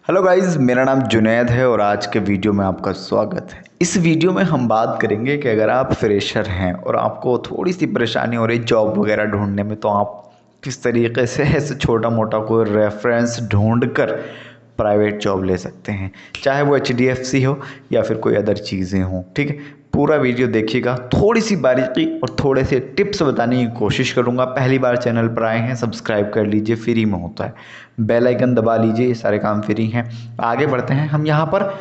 Hello guys, मेरा नाम जुनैद है और आज के वीडियो में आपका स्वागत है। इस वीडियो में हम बात करेंगे कि अगर आप फ्रेशर हैं और आपको थोड़ी सी परेशानी हो रही जॉब वगैरह ढूंढने में, तो आप किस तरीके से ऐसे छोटा मोटा कोई रेफरेंस ढूंढ कर प्राइवेट जॉब ले सकते हैं, चाहे वो HDFC हो या फिर कोई अदर चीज़ें हों। ठीक है, पूरा वीडियो देखिएगा, थोड़ी सी बारीकी और थोड़े से टिप्स बताने की कोशिश करूंगा। पहली बार चैनल पर आए हैं, सब्सक्राइब कर लीजिए, फ्री में होता है। बेल आइकन दबा लीजिए, ये सारे काम फ्री हैं। आगे बढ़ते हैं। हम यहाँ पर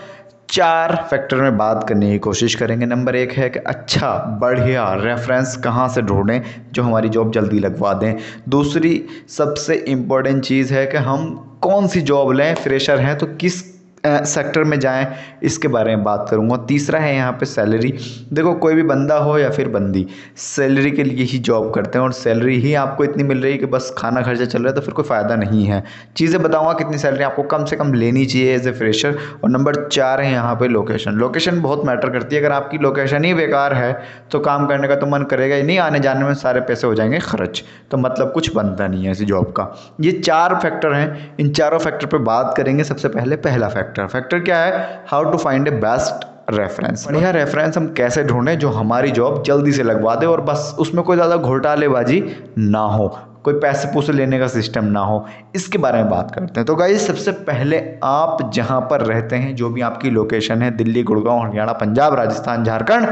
4 फैक्टर में बात करने की कोशिश करेंगे। नंबर 1 है कि अच्छा बढ़िया रेफरेंस कहाँ से ढूंढें जो हमारी जॉब जल्दी लगवा दें। दूसरी सबसे इम्पोर्टेंट चीज़ है कि हम कौन सी जॉब लें, फ्रेशर हैं तो किस सेक्टर में जाएं, इसके बारे में बात करूंगा। तीसरा है यहाँ पे सैलरी। देखो, कोई भी बंदा हो या फिर बंदी, सैलरी के लिए ही जॉब करते हैं और सैलरी ही आपको इतनी मिल रही है कि बस खाना खर्चा चल रहा है, तो फिर कोई फ़ायदा नहीं है। चीज़ें बताऊंगा कितनी सैलरी आपको कम से कम लेनी चाहिए एज ए फ्रेशर। और नंबर 4 है यहाँ पे लोकेशन। लोकेशन बहुत मैटर करती है। अगर आपकी लोकेशन ही बेकार है तो काम करने का तो मन करेगा ही नहीं, आने जाने में सारे पैसे हो जाएंगे खर्च, तो मतलब कुछ बनता नहीं है ऐसी जॉब का। ये 4 फैक्टर हैं, इन चारों फैक्टर पे बात करेंगे। सबसे पहले पहला फैक्टर क्या है, how to find a best reference. बढ़िया रेफरेंस हम कैसे ढूंढें जो हमारी जॉब जल्दी से लगवा दे और बस उसमें कोई ज़्यादा घोटालेबाजी ना हो, कोई पैसे पूसे लेने का सिस्टम ना हो, इसके बारे में बात करते हैं। तो गाइस, सबसे पहले आप जहां पर रहते हैं, जो भी आपकी लोकेशन है, दिल्ली, गुड़गांव, हरियाणा, पंजाब, राजस्थान, झारखंड,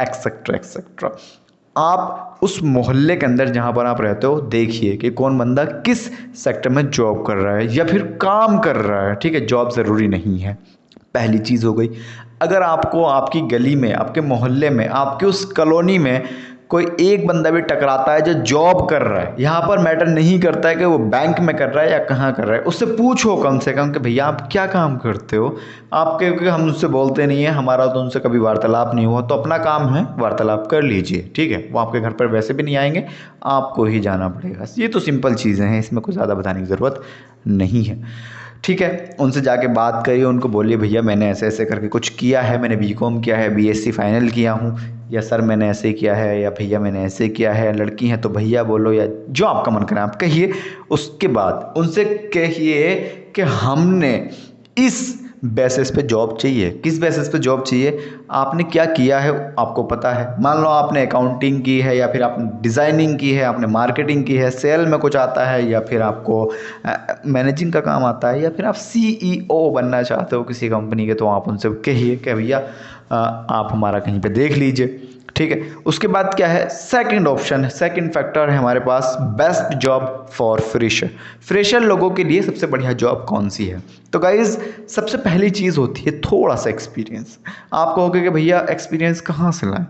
एक्सेट्रा एक्सेट्रा, आप उस मोहल्ले के अंदर जहाँ पर आप रहते हो देखिए कि कौन बंदा किस सेक्टर में जॉब कर रहा है या फिर काम कर रहा है। ठीक है, जॉब ज़रूरी नहीं है। पहली चीज़ हो गई। अगर आपको आपकी गली में, आपके मोहल्ले में, आपके उस कॉलोनी में कोई एक बंदा भी टकराता है जो जॉब कर रहा है, यहाँ पर मैटर नहीं करता है कि वो बैंक में कर रहा है या कहाँ कर रहा है, उससे पूछो कम से कम कि भैया आप क्या काम करते हो। आपके, क्योंकि हम उससे बोलते नहीं है, हमारा तो उनसे कभी वार्तालाप नहीं हुआ, तो अपना काम है, वार्तालाप कर लीजिए। ठीक है, वो आपके घर पर वैसे भी नहीं आएंगे, आपको ही जाना पड़ेगा। ये तो सिंपल चीज़ें हैं, इसमें कुछ ज़्यादा बताने की ज़रूरत नहीं है। ठीक है, उनसे जाके बात करिए, उनको बोलिए भैया मैंने ऐसे ऐसे करके कुछ किया है, मैंने BCom किया है, BSc फाइनल किया हूँ, या सर मैंने ऐसे किया है, या भैया मैंने ऐसे किया है। लड़की है तो भैया बोलो, या जो आपका मन करे आप कहिए। उसके बाद उनसे कहिए कि हमने इस बेसिस पे जॉब चाहिए। किस बेसिस पे जॉब चाहिए, आपने क्या किया है आपको पता है। मान लो आपने अकाउंटिंग की है, या फिर आपने डिज़ाइनिंग की है, आपने मार्केटिंग की है, सेल में कुछ आता है, या फिर आपको मैनेजिंग का काम आता है, या फिर आप CEO बनना चाहते हो किसी कंपनी के, तो आप उनसे कहिए कि भैया आप हमारा कहीं पे देख लीजिए। ठीक है, उसके बाद क्या है, सेकंड ऑप्शन, सेकंड फैक्टर है हमारे पास, best job for fresher. Fresher लोगों के लिए सबसे बढ़िया जॉब कौन सी है। तो गाइज, सबसे पहली चीज़ होती है थोड़ा सा एक्सपीरियंस। आप कहोगे कि भैया एक्सपीरियंस कहाँ से लाएं,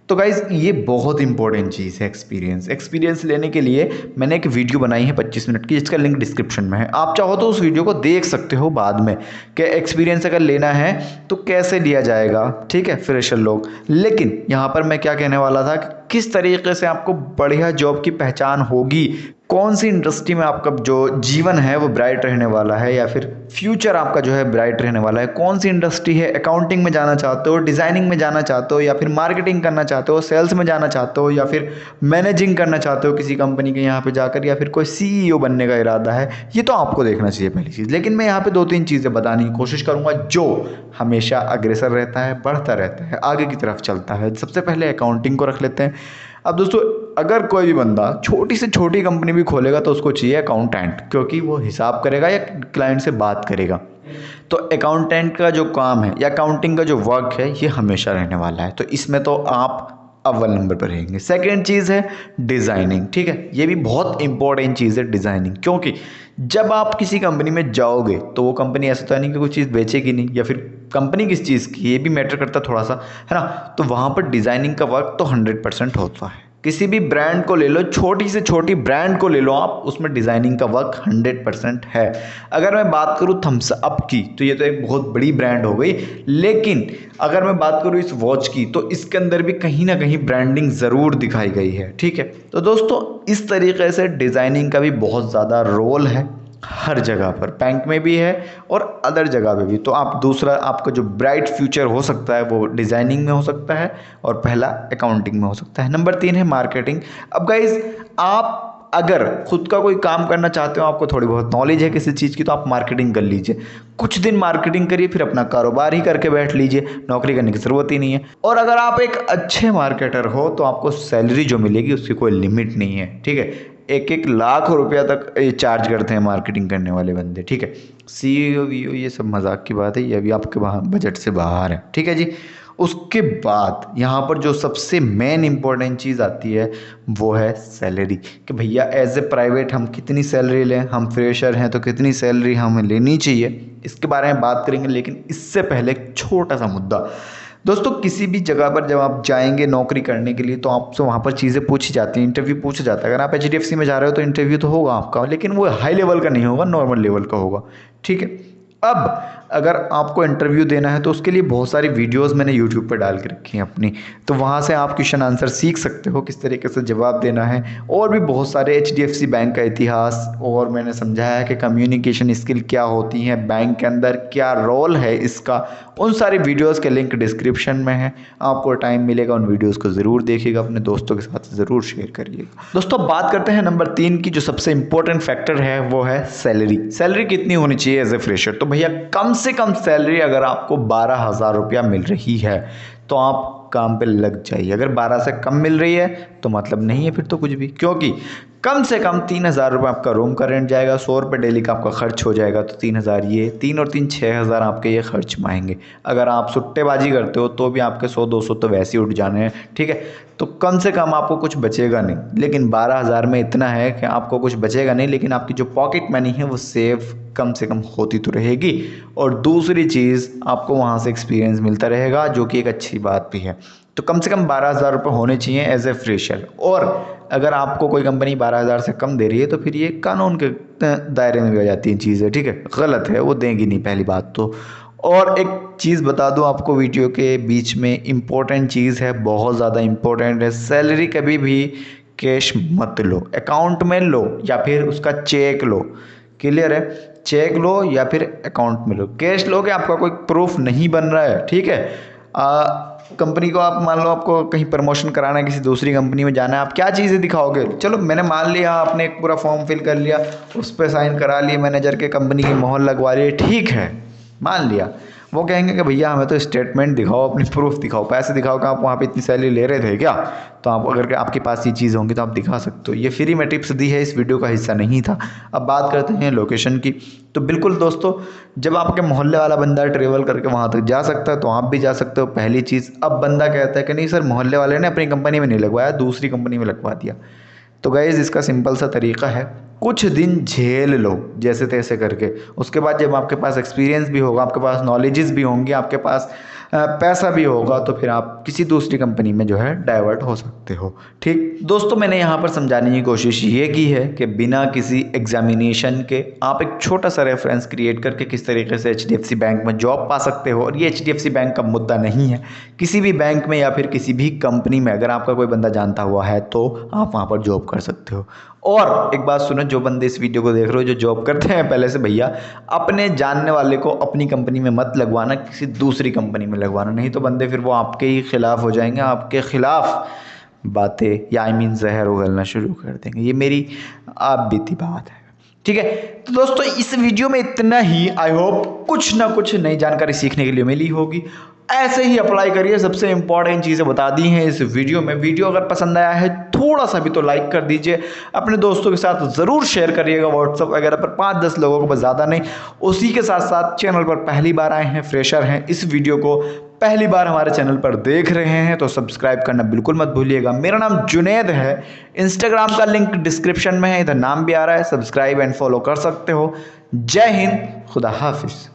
तो गाइज़ ये बहुत इंपॉर्टेंट चीज़ है एक्सपीरियंस। एक्सपीरियंस लेने के लिए मैंने एक वीडियो बनाई है 25 मिनट की, जिसका लिंक डिस्क्रिप्शन में है। आप चाहो तो उस वीडियो को देख सकते हो बाद में, कि एक्सपीरियंस अगर लेना है तो कैसे लिया जाएगा। ठीक है, फ्रेशर लोग। लेकिन यहाँ पर मैं क्या कहने वाला था कि किस तरीके से आपको बढ़िया जॉब की पहचान होगी, कौन सी इंडस्ट्री में आपका जो जीवन है वो ब्राइट रहने वाला है, या फिर फ्यूचर आपका जो है ब्राइट रहने वाला है। कौन सी इंडस्ट्री है, अकाउंटिंग में जाना चाहते हो, डिज़ाइनिंग में जाना चाहते हो, या फिर मार्केटिंग करना चाहते हो, सेल्स में जाना चाहते हो, या फिर मैनेजिंग करना चाहते हो किसी कंपनी के यहाँ पे जाकर, या फिर कोई CEO बनने का इरादा है, ये तो आपको देखना चाहिए पहली चीज़। लेकिन मैं यहाँ पे 2-3 चीज़ें बताने की कोशिश करूँगा जो हमेशा अग्रसर रहता है, बढ़ता रहता है, आगे की तरफ चलता है। सबसे पहले अकाउंटिंग को रख लेते हैं। अब दोस्तों, अगर कोई भी बंदा छोटी से छोटी कंपनी भी खोलेगा तो उसको चाहिए अकाउंटेंट, क्योंकि वो हिसाब करेगा या क्लाइंट से बात करेगा। तो अकाउंटेंट का जो काम है या अकाउंटिंग का जो वर्क है, ये हमेशा रहने वाला है, तो इसमें तो आप अव्वल नंबर पर रहेंगे। सेकेंड चीज़ है डिज़ाइनिंग। ठीक है, ये भी बहुत इंपॉर्टेंट चीज़ है डिज़ाइनिंग, क्योंकि जब आप किसी कंपनी में जाओगे तो वो कंपनी ऐसा तो नहीं कि कोई चीज़ बेचेगी नहीं, या फिर कंपनी किस चीज़ की, ये भी मैटर करता थोड़ा सा, है ना। तो वहाँ पर डिज़ाइनिंग का वर्क तो 100% होता है। किसी भी ब्रांड को ले लो, छोटी से छोटी ब्रांड को ले लो आप, उसमें डिज़ाइनिंग का वर्क 100% है। अगर मैं बात करूँ थम्स अप की, तो ये तो एक बहुत बड़ी ब्रांड हो गई, लेकिन अगर मैं बात करूँ इस वॉच की, तो इसके अंदर भी कहीं ना कहीं ब्रांडिंग ज़रूर दिखाई गई है। ठीक है, तो दोस्तों इस तरीके से डिज़ाइनिंग का भी बहुत ज़्यादा रोल है हर जगह पर, बैंक में भी है और अदर जगह पे भी। तो आप दूसरा, आपका जो ब्राइट फ्यूचर हो सकता है वो डिज़ाइनिंग में हो सकता है, और पहला अकाउंटिंग में हो सकता है। नंबर 3 है मार्केटिंग। अब गाइज, आप अगर खुद का कोई काम करना चाहते हो, आपको थोड़ी बहुत नॉलेज है किसी चीज़ की, तो आप मार्केटिंग कर लीजिए। कुछ दिन मार्केटिंग करिए, फिर अपना कारोबार ही करके बैठ लीजिए, नौकरी करने की ज़रूरत ही नहीं है। और अगर आप एक अच्छे मार्केटर हो तो आपको सैलरी जो मिलेगी उसकी कोई लिमिट नहीं है, ठीक है। 1-1 लाख रुपया तक ये चार्ज करते हैं मार्केटिंग करने वाले बंदे, ठीक है। CEO वीओ ये सब मजाक की बात है, ये अभी आपके बजट से बाहर है, ठीक है जी। उसके बाद यहाँ पर जो सबसे मेन इंपॉर्टेंट चीज़ आती है वो है सैलरी, कि भैया एज ए प्राइवेट हम कितनी सैलरी लें, हम फ्रेशर हैं तो कितनी सैलरी हमें लेनी चाहिए, इसके बारे में बात करेंगे। लेकिन इससे पहले एक छोटा सा मुद्दा दोस्तों, किसी भी जगह पर जब आप जाएंगे नौकरी करने के लिए तो आपसे वहाँ पर चीज़ें पूछी जाती हैं, इंटरव्यू पूछा जाता है। अगर आप HDFC में जा रहे हो तो इंटरव्यू तो होगा आपका, लेकिन वो हाई लेवल का नहीं होगा, नॉर्मल लेवल का होगा, ठीक है। अब अगर आपको इंटरव्यू देना है तो उसके लिए बहुत सारी वीडियोस मैंने यूट्यूब पर डाल के रखी हैं अपनी, तो वहाँ से आप क्वेश्चन आंसर सीख सकते हो किस तरीके से जवाब देना है। और भी बहुत सारे HDFC बैंक का इतिहास, और मैंने समझाया है कि कम्युनिकेशन स्किल क्या होती हैं बैंक के अंदर, क्या रोल है इसका। उन सारी वीडियोज़ के लिंक डिस्क्रिप्शन में है, आपको टाइम मिलेगा उन वीडियोज़ को ज़रूर देखिएगा, अपने दोस्तों के साथ ज़रूर शेयर करिएगा। दोस्तों बात करते हैं नंबर 3 की, जो सबसे इंपॉर्टेंट फैक्टर है वो है सैलरी। सैलरी कितनी होनी चाहिए एज ए फ्रेशर? तो भैया कम से कम सैलरी अगर आपको 12,000 रुपया मिल रही है तो आप काम पे लग जाइए। अगर 12 से कम मिल रही है तो मतलब नहीं है फिर तो कुछ भी, क्योंकि कम से कम 3,000 रुपये आपका रूम का रेंट जाएगा, 100 रुपये डेली का आपका खर्च हो जाएगा, तो 3,000 ये, 3 और 3 6,000 आपके ये खर्च में आएंगे। अगर आप सुट्टेबाजी करते हो तो भी आपके 100-200 तो वैसे ही उठ जाने हैं, ठीक है। तो कम से कम आपको कुछ बचेगा नहीं, लेकिन 12,000 में इतना है कि आपको कुछ बचेगा नहीं, लेकिन आपकी जो पॉकेट मनी है वो सेव कम से कम होती तो रहेगी। और दूसरी चीज़, आपको वहाँ से एक्सपीरियंस मिलता रहेगा, जो कि एक अच्छी बात भी है। तो कम से कम 12,000 रुपये होने चाहिए एज ए फ्रेशर। और अगर आपको कोई कंपनी 12,000 से कम दे रही है तो फिर ये कानून के दायरे में भी आ जाती हैं चीज़ें, ठीक है। गलत है, वो देंगी नहीं पहली बात तो। और एक चीज़ बता दूं आपको, वीडियो के बीच में इम्पोर्टेंट चीज़ है, बहुत ज़्यादा इम्पोर्टेंट है, सैलरी कभी भी कैश मत लो, अकाउंट में लो या फिर उसका चेक लो। क्लियर है? चेक लो या फिर अकाउंट में लो। कैश लोगे आपका कोई प्रूफ नहीं बन रहा है, ठीक है। कंपनी को आप मान लो आपको कहीं प्रमोशन कराना है, किसी दूसरी कंपनी में जाना है, आप क्या चीज़ें दिखाओगे? चलो मैंने मान लिया आपने एक पूरा फॉर्म फिल कर लिया, उस पर साइन करा लिए, मैनेजर के कंपनी की मोहर लगवा लिए, ठीक है, मान लिया। वो कहेंगे कि भैया हमें तो स्टेटमेंट दिखाओ, अपनी प्रूफ दिखाओ, पैसे दिखाओ कि आप वहाँ पे इतनी सैलरी ले रहे थे क्या। तो आप अगर आपके पास ये चीज़ होंगी तो आप दिखा सकते हो। ये फ्री में टिप्स दी है, इस वीडियो का हिस्सा नहीं था। अब बात करते हैं लोकेशन की। तो बिल्कुल दोस्तों, जब आपके मोहल्ले वाला बंदा ट्रेवल करके वहाँ तक जा सकता है तो आप भी जा सकते हो, पहली चीज़। अब बंदा कहता है कि नहीं सर, मोहल्ले वाले ने अपनी कंपनी में नहीं लगवाया, दूसरी कंपनी में लगवा दिया। तो गाइज़ इसका सिंपल सा तरीका है, कुछ दिन झेल लो जैसे तैसे करके। उसके बाद जब आपके पास एक्सपीरियंस भी होगा, आपके पास नॉलेजेस भी होंगी, आपके पास पैसा भी होगा, तो फिर आप किसी दूसरी कंपनी में जो है डाइवर्ट हो सकते हो। ठीक दोस्तों, मैंने यहाँ पर समझाने की कोशिश ये की है कि बिना किसी एग्जामिनेशन के आप एक छोटा सा रेफरेंस क्रिएट करके किस तरीके से HDFC बैंक में जॉब पा सकते हो। और ये HDFC बैंक का मुद्दा नहीं है, किसी भी बैंक में या फिर किसी भी कंपनी में अगर आपका कोई बंदा जानता हुआ है तो आप वहाँ पर जॉब कर सकते हो। और एक बात सुनो, जो बंदे इस वीडियो को देख रहे हो जो जॉब करते हैं, पहले से भैया अपने जानने वाले को अपनी कंपनी में मत लगवाना, किसी दूसरी कंपनी में लगवाना, नहीं तो बंदे फिर वो आपके ही खिलाफ हो जाएंगे, आपके खिलाफ बातें या जहर उगलना शुरू कर देंगे। ये मेरी आप बीती बात है, ठीक है। तो दोस्तों इस वीडियो में इतना ही। आई होप कुछ ना कुछ नई जानकारी सीखने के लिए मिली होगी। ऐसे ही अप्लाई करिए, सबसे इंपॉर्टेंट चीज़ें बता दी हैं इस वीडियो में। वीडियो अगर पसंद आया है थोड़ा सा भी तो लाइक कर दीजिए, अपने दोस्तों के साथ ज़रूर शेयर करिएगा, व्हाट्सअप वगैरह पर 5-10 लोगों को, बस ज़्यादा नहीं। उसी के साथ साथ चैनल पर पहली बार आए हैं, फ्रेशर हैं, इस वीडियो को पहली बार हमारे चैनल पर देख रहे हैं तो सब्सक्राइब करना बिल्कुल मत भूलिएगा। मेरा नाम जुनैद है, इंस्टाग्राम का लिंक डिस्क्रिप्शन में है, इधर नाम भी आ रहा है, सब्सक्राइब एंड फॉलो कर सकते हो। जय हिंद, खुदा हाफिज़।